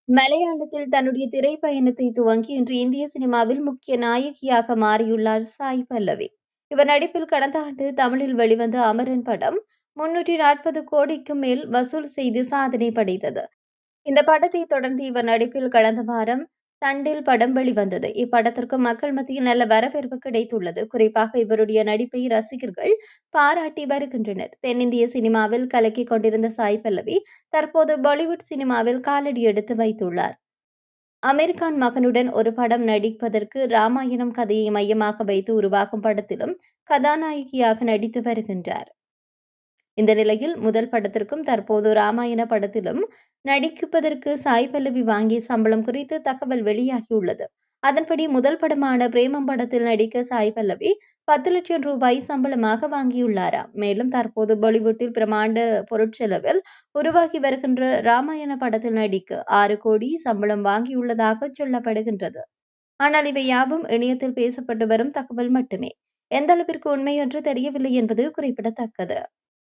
மலையாளத்தில் தன்னுடைய திரைப்பயணத்தை துவங்கி இன்று இந்திய சினிமாவில் முக்கிய நாயகியாக மாறியுள்ளார் சாய் பல்லவி. இவர் நடிப்பில் கடந்த ஆண்டு தமிழில் வெளிவந்த அமரன் படம் 340 கோடிக்கும் மேல் வசூல் செய்து சாதனை படைத்தது. இந்த படத்தை தொடர்ந்து இவர் நடிப்பில் கடந்த வாரம் தண்டில் படம் வெளிவந்தது. இப்படத்திற்கு மக்கள் மத்தியில் நல்ல வரவேற்பு கிடைத்துள்ளது. குறிப்பாக இவருடைய நடிப்பை ரசிகர்கள் பாராட்டி வருகின்றனர். தென்னிந்திய சினிமாவில் கலக்கிக் கொண்டிருந்த சாய் பல்லவி தற்போது பாலிவுட் சினிமாவில் காலடி எடுத்து வைத்துள்ளார். அமீர்கான் மகனுடன் ஒரு படம் நடிப்பதற்கு ராமாயணம் கதையை மையமாக வைத்து உருவாகும் படத்திலும் கதாநாயகியாக நடித்து வருகின்றார். இந்த நிலையில் முதல் படத்திற்கும் தற்போது ராமாயண படத்திலும் நடிப்பதற்கு சாய் பல்லவி வாங்கிய சம்பளம் குறித்து தகவல் வெளியாகியுள்ளது. அதன்படி முதல் படமான பிரேமம் படத்தில் நடிக்க சாய் பல்லவி 10 லட்சம் ரூபாய் சம்பளமாக வாங்கியுள்ளாராம். மேலும் தற்போது பாலிவுட்டில் பிரமாண்ட பொருட்செலவில் உருவாகி வருகின்ற ராமாயண படத்தில் நடிக்க 6 கோடி சம்பளம் வாங்கியுள்ளதாக சொல்லப்படுகின்றது. ஆனால் இவை யாவும் இணையத்தில் பேசப்பட்டு வரும் தகவல் மட்டுமே. எந்த அளவிற்கு உண்மை என்று தெரியவில்லை என்பது குறிப்பிடத்தக்கது.